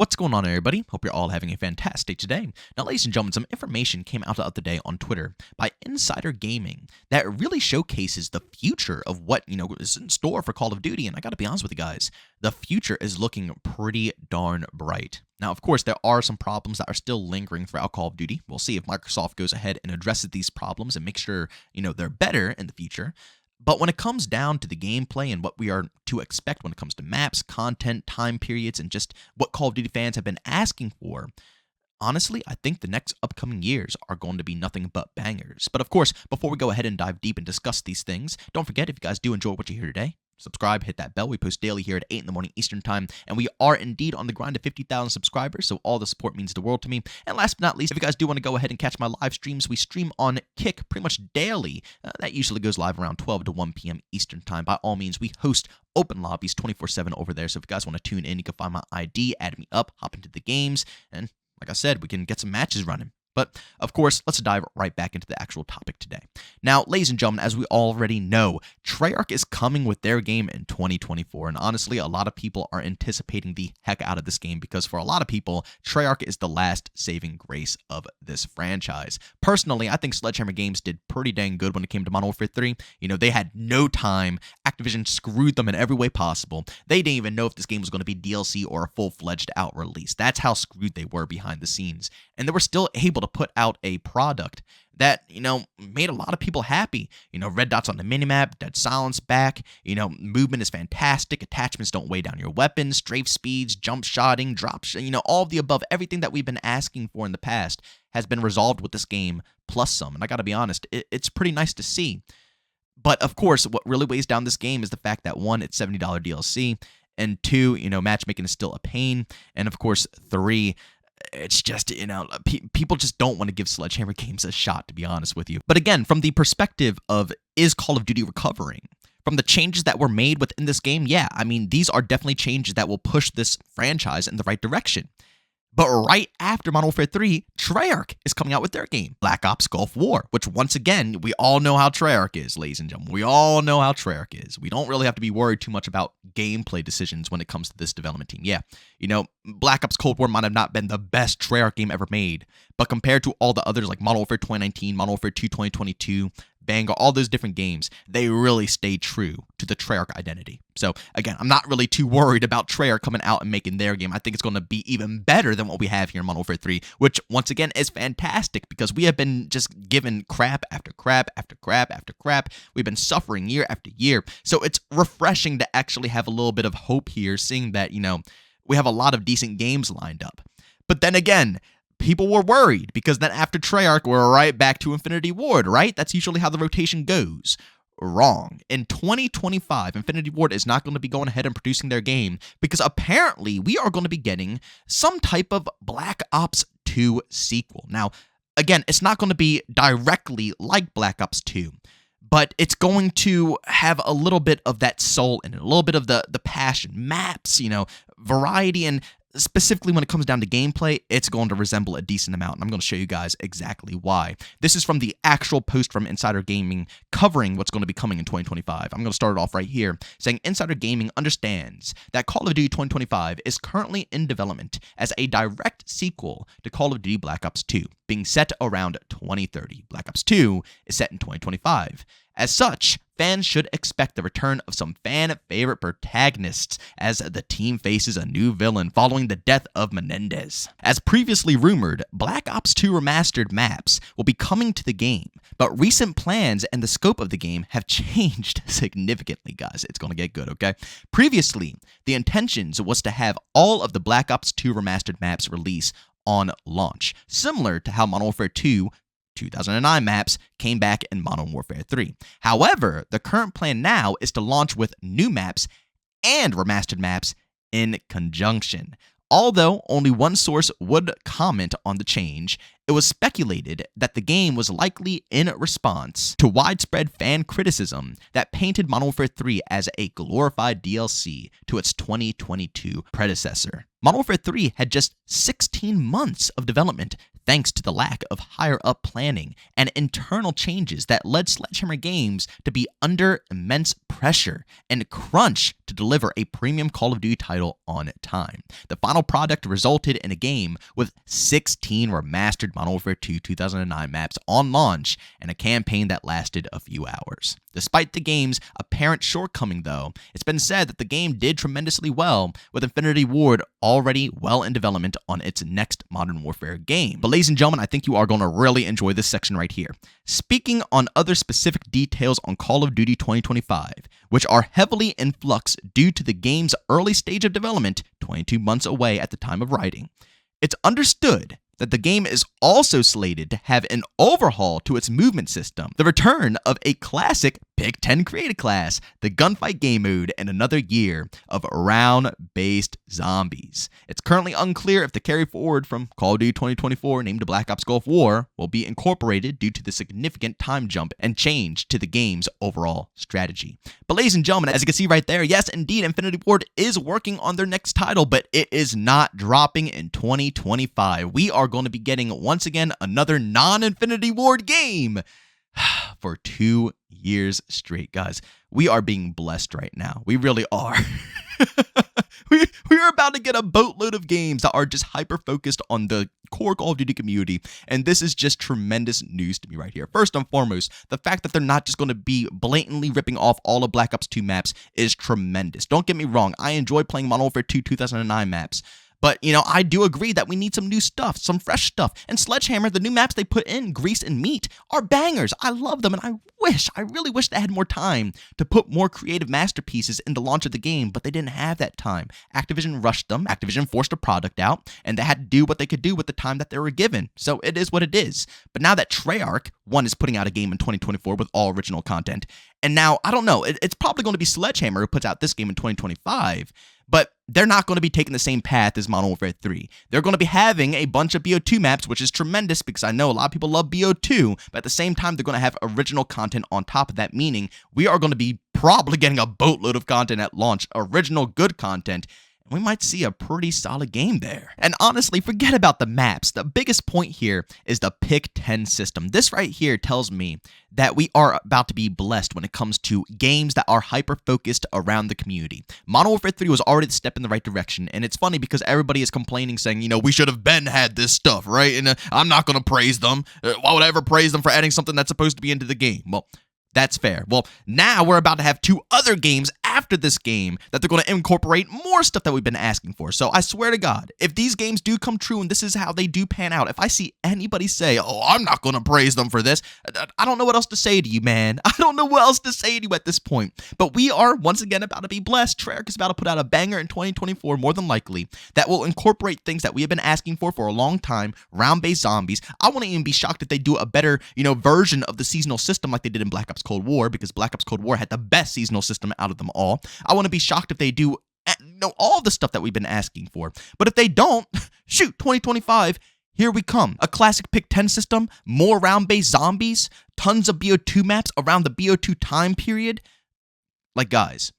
What's going on, everybody? Hope you're all having a fantastic day today. Now, ladies and gentlemen, some information came out the other day on Twitter by Insider Gaming that really showcases the future of what, is in store for Call of Duty. And I got to be honest with you guys, the future is looking pretty darn bright. Now, of course, there are some problems that are still lingering throughout Call of Duty. We'll see if Microsoft goes ahead and addresses these problems and makes sure, they're better in the future. But when it comes down to the gameplay and what we are to expect when it comes to maps, content, time periods, and just what Call of Duty fans have been asking for, honestly, I think the next upcoming years are going to be nothing but bangers. But of course, before we go ahead and dive deep and discuss these things, don't forget, if you guys do enjoy what you hear today, subscribe, hit that bell. We post daily here at 8 in the morning Eastern time, and we are indeed on the grind to 50,000 subscribers, so all the support means the world to me. And last but not least, if you guys do want to go ahead and catch my live streams, we stream on Kick pretty much daily. That usually goes live around 12 to 1 p.m. Eastern time. By all means, we host open lobbies 24/7 over there, so if you guys want to tune in, you can find my ID, add me up, hop into the games, and like I said, we can get some matches running. But, of course, let's dive right back into the actual topic today. Now, ladies and gentlemen, as we already know, Treyarch is coming with their game in 2024, and honestly, a lot of people are anticipating the heck out of this game because for a lot of people, Treyarch is the last saving grace of this franchise. Personally, I think Sledgehammer Games did pretty dang good when it came to Modern Warfare 3. They had no time. Activision screwed them in every way possible. They didn't even know if this game was going to be DLC or a full-fledged out release. That's how screwed they were behind the scenes. And they were still able to put out a product that, made a lot of people happy. Red dots on the minimap, dead silence back, movement is fantastic, attachments don't weigh down your weapons, strafe speeds, jump shotting, drop, all of the above, everything that we've been asking for in the past has been resolved with this game, plus some. And I gotta be honest, it's pretty nice to see. But of course, what really weighs down this game is the fact that 1, it's $70 DLC, and 2, matchmaking is still a pain, and of course, 3, it's just, people just don't want to give Sledgehammer Games a shot, to be honest with you. But again, from the perspective of, is Call of Duty recovering? From the changes that were made within this game, yeah, these are definitely changes that will push this franchise in the right direction. But right after Modern Warfare 3, Treyarch is coming out with their game, Black Ops Gulf War, which once again, we all know how Treyarch is, ladies and gentlemen. We all know how Treyarch is. We don't really have to be worried too much about gameplay decisions when it comes to this development team. Yeah, Black Ops Cold War might have not been the best Treyarch game ever made, but compared to all the others like Modern Warfare 2019, Modern Warfare 2 2022, Vanguard, all those different games, they really stayed true to the Treyarch identity. So again, I'm not really too worried about Treyarch coming out and making their game. I think it's going to be even better than what we have here in Modern Warfare 3, which once again is fantastic because we have been just given crap after crap after crap after crap. We've been suffering year after year. So it's refreshing to actually have a little bit of hope here, seeing that, we have a lot of decent games lined up. But then again, people were worried because then after Treyarch, we're right back to Infinity Ward, right? That's usually how the rotation goes. Wrong. In 2025, Infinity Ward is not going to be going ahead and producing their game because apparently we are going to be getting some type of Black Ops 2 sequel. Now, again, it's not going to be directly like Black Ops 2, but it's going to have a little bit of that soul in it, a little bit of the passion, maps, variety, and specifically when it comes down to gameplay, it's going to resemble a decent amount, and I'm going to show you guys exactly why. This is from the actual post from Insider Gaming covering what's going to be coming in 2025. I'm going to start it off right here, saying Insider Gaming understands that Call of Duty 2025 is currently in development as a direct sequel to Call of Duty Black Ops 2, being set around 2030. Black Ops 2 is set in 2025. As such, fans should expect the return of some fan-favorite protagonists as the team faces a new villain following the death of Menendez. As previously rumored, Black Ops 2 remastered maps will be coming to the game, but recent plans and the scope of the game have changed significantly, guys. It's going to get good, okay? Previously, the intentions was to have all of the Black Ops 2 remastered maps release on launch, similar to how Modern Warfare 2 2009 maps came back in Modern Warfare 3. However, the current plan now is to launch with new maps and remastered maps in conjunction. Although only one source would comment on the change, it was speculated that the game was likely in response to widespread fan criticism that painted Modern Warfare 3 as a glorified DLC to its 2022 predecessor. Modern Warfare 3 had just 16 months of development thanks to the lack of higher-up planning and internal changes that led Sledgehammer Games to be under immense pressure and crunch to deliver a premium Call of Duty title on time. The final product resulted in a game with 16 remastered Modern Warfare 2 2009 maps on launch and a campaign that lasted a few hours. Despite the game's apparent shortcoming, though, it's been said that the game did tremendously well, with Infinity Ward already well in development on its next Modern Warfare game. But ladies and gentlemen, I think you are going to really enjoy this section right here. Speaking on other specific details on Call of Duty 2025, which are heavily in flux due to the game's early stage of development, 22 months away at the time of writing, it's understood that the game is also slated to have an overhaul to its movement system, the return of a classic Pick 10 created class, the gunfight game mode, and another year of round-based zombies. It's currently unclear if the carry forward from Call of Duty 2024 named Black Ops Gulf War will be incorporated due to the significant time jump and change to the game's overall strategy. But ladies and gentlemen, as you can see right there, yes, indeed, Infinity Ward is working on their next title, but it is not dropping in 2025. We are going to be getting, once again, another non-Infinity Ward game for 2 years straight, guys. We are being blessed right now. We really are. We're about to get a boatload of games that are just hyper-focused on the core Call of Duty community, and this is just tremendous news to me right here. First and foremost, the fact that they're not just going to be blatantly ripping off all of Black Ops 2 maps is tremendous. Don't get me wrong, I enjoy playing Modern Warfare 2 2009 maps, but, I do agree that we need some new stuff, some fresh stuff. And Sledgehammer, the new maps they put in, Grease and Meat, are bangers. I love them, and I really wish they had more time to put more creative masterpieces in the launch of the game, but they didn't have that time. Activision rushed them, Activision forced a product out, and they had to do what they could do with the time that they were given. So it is what it is. But now that Treyarch, one, is putting out a game in 2024 with all original content, and now, I don't know, it's probably going to be Sledgehammer who puts out this game in 2025, but they're not going to be taking the same path as Modern Warfare 3. They're going to be having a bunch of BO2 maps, which is tremendous because I know a lot of people love BO2, but at the same time, they're going to have original content on top of that, meaning we are going to be probably getting a boatload of content at launch, original good content. We might see a pretty solid game there. And honestly, forget about the maps. The biggest point here is the Pick 10 system. This right here tells me that we are about to be blessed when it comes to games that are hyper-focused around the community. Modern Warfare 3 was already the step in the right direction, and it's funny because everybody is complaining, saying, we should have had this stuff, right? And I'm not going to praise them. Why would I ever praise them for adding something that's supposed to be into the game? Well, that's fair. Well, now we're about to have 2 other games after this game that they're going to incorporate more stuff that we've been asking for. So I swear to God, if these games do come true and this is how they do pan out, if I see anybody say, I'm not going to praise them for this, I don't know what else to say to you, man. I don't know what else to say to you at this point. But we are, once again, about to be blessed. Treyarch is about to put out a banger in 2024, more than likely, that will incorporate things that we have been asking for a long time, round-based zombies. I wouldn't even be shocked if they do a better, version of the seasonal system like they did in Black Ops Cold War, because Black Ops Cold War had the best seasonal system out of them all. I wouldn't be shocked if they do all the stuff that we've been asking for. But if they don't, shoot, 2025, here we come. A classic Pick 10 system, more round-based zombies, tons of BO2 maps around the BO2 time period. Like, guys,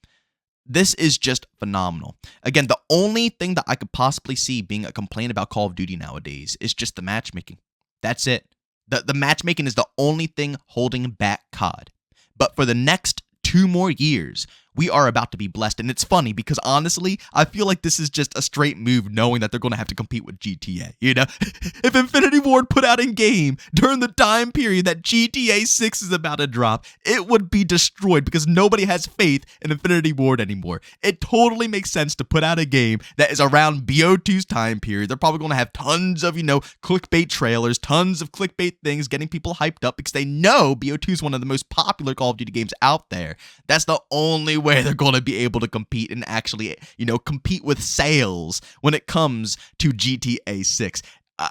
this is just phenomenal. Again, the only thing that I could possibly see being a complaint about Call of Duty nowadays is just the matchmaking. That's it. The matchmaking is the only thing holding back COD. But for the next 2 more years, we are about to be blessed. And it's funny because honestly, I feel like this is just a straight move knowing that they're going to have to compete with GTA, If Infinity Ward put out in game during the time period that GTA 6 is about to drop, it would be destroyed because nobody has faith in Infinity Ward anymore. It totally makes sense to put out a game that is around BO2's time period. They're probably going to have tons of, clickbait trailers, tons of clickbait things getting people hyped up because they know BO2 is one of the most popular Call of Duty games out there. That's the only way they're going to be able to compete and actually, compete with sales when it comes to GTA 6.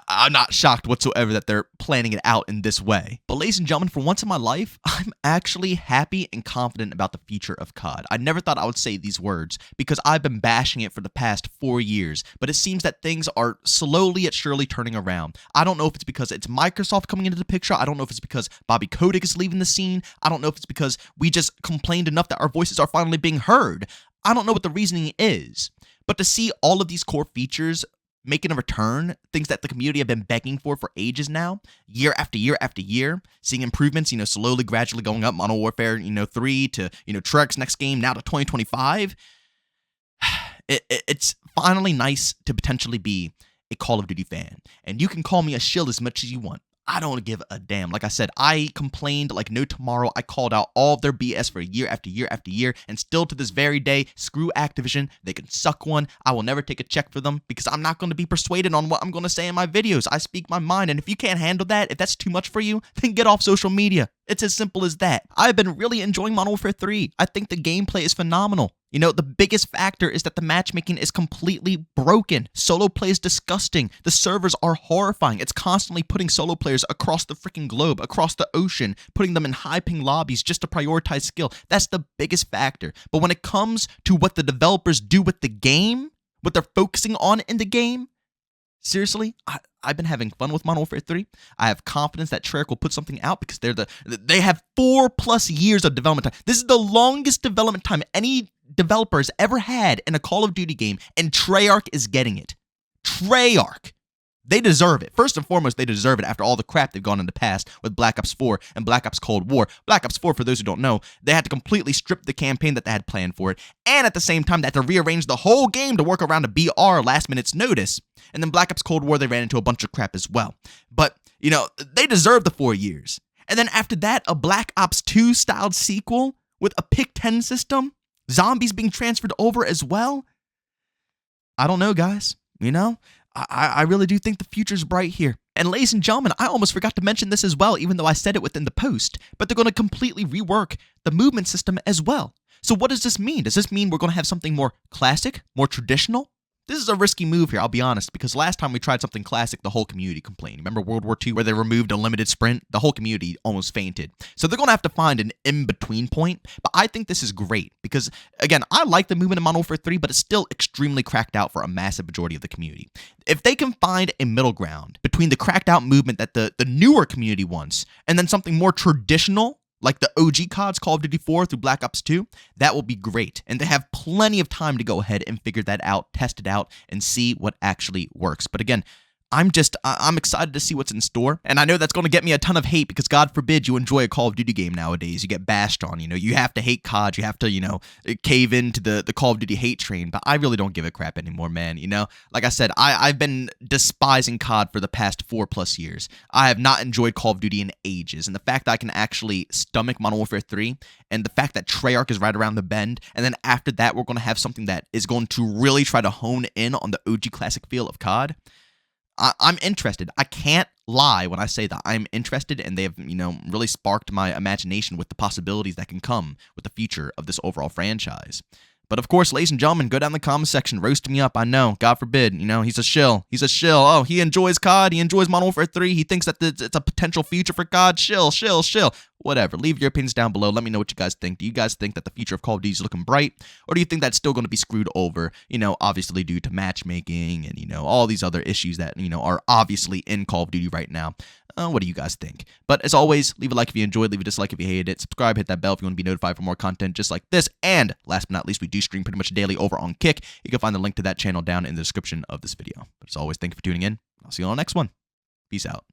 I'm not shocked whatsoever that they're planning it out in this way. But ladies and gentlemen, for once in my life, I'm actually happy and confident about the future of COD. I never thought I would say these words because I've been bashing it for the past 4 years, but it seems that things are slowly yet surely turning around. I don't know if it's because it's Microsoft coming into the picture. I don't know if it's because Bobby Kotick is leaving the scene. I don't know if it's because we just complained enough that our voices are finally being heard. I don't know what the reasoning is, but to see all of these core features making a return, things that the community have been begging for ages now, year after year after year, seeing improvements, slowly, gradually going up, Modern Warfare, 3 to, Treyarch's next game, now to 2025. It's finally nice to potentially be a Call of Duty fan. And you can call me a shill as much as you want. I don't give a damn. Like I said, I complained like no tomorrow. I called out all of their BS for year after year after year, and still to this very day, screw Activision. They can suck one. I will never take a check for them because I'm not going to be persuaded on what I'm going to say in my videos. I speak my mind, and if you can't handle that, if that's too much for you, then get off social media. It's as simple as that. I've been really enjoying Modern Warfare 3. I think the gameplay is phenomenal. The biggest factor is that the matchmaking is completely broken. Solo play is disgusting. The servers are horrifying. It's constantly putting solo players across the freaking globe, across the ocean, putting them in high-ping lobbies just to prioritize skill. That's the biggest factor. But when it comes to what the developers do with the game, what they're focusing on in the game, seriously, I've been having fun with Modern Warfare 3. I have confidence that Treyarch will put something out because they have 4+ years of development time. This is the longest development time any developers ever had in a Call of Duty game, and Treyarch is getting it. Treyarch. They deserve it. First and foremost, they deserve it after all the crap they've gone in the past with Black Ops 4 and Black Ops Cold War. Black Ops 4, for those who don't know, they had to completely strip the campaign that they had planned for it, and at the same time, they had to rearrange the whole game to work around a BR last minute's notice. And then Black Ops Cold War, they ran into a bunch of crap as well. But, they deserve the 4 years. And then after that, a Black Ops 2 styled sequel with a pick 10 system, zombies being transferred over as well. I don't know, guys. I really do think the future's bright here. And ladies and gentlemen, I almost forgot to mention this as well, even though I said it within the post, but they're going to completely rework the movement system as well. So what does this mean? Does this mean we're going to have something more classic, more traditional? This is a risky move here, I'll be honest, because last time we tried something classic, the whole community complained. Remember World War II where they removed a limited sprint? The whole community almost fainted. So they're going to have to find an in-between point, but I think this is great because, again, I like the movement in Modern Warfare 3, but it's still extremely cracked out for a massive majority of the community. If they can find a middle ground between the cracked out movement that the newer community wants and then something more traditional, like the OG CODs, Call of Duty 4 through Black Ops 2, that will be great. And they have plenty of time to go ahead and figure that out, test it out, and see what actually works. But again, I'm excited to see what's in store. And I know that's going to get me a ton of hate because God forbid you enjoy a Call of Duty game nowadays. You get bashed on, you have to hate COD. You have to, cave into the Call of Duty hate train. But I really don't give a crap anymore, man. Like I said, I've been despising COD for the past 4+ years. I have not enjoyed Call of Duty in ages. And the fact that I can actually stomach Modern Warfare 3 and the fact that Treyarch is right around the bend. And then after that, we're going to have something that is going to really try to hone in on the OG classic feel of COD. I'm interested. I can't lie when I say that I'm interested, and they have, really sparked my imagination with the possibilities that can come with the future of this overall franchise. But of course, ladies and gentlemen, go down in the comment section, roast me up. I know, God forbid, he's a shill. He's a shill. Oh, he enjoys COD. He enjoys Modern Warfare 3. He thinks that it's a potential future for COD. Shill. Whatever. Leave your opinions down below. Let me know what you guys think. Do you guys think that the future of Call of Duty is looking bright? Or do you think that's still going to be screwed over, obviously due to matchmaking and, all these other issues that, are obviously in Call of Duty right now? What do you guys think? But as always, leave a like if you enjoyed, leave a dislike if you hated it, subscribe, hit that bell if you want to be notified for more content just like this, and last but not least, we do stream pretty much daily over on Kick. You can find the link to that channel down in the description of this video. But as always, thank you for tuning in. I'll see you on the next one. Peace out.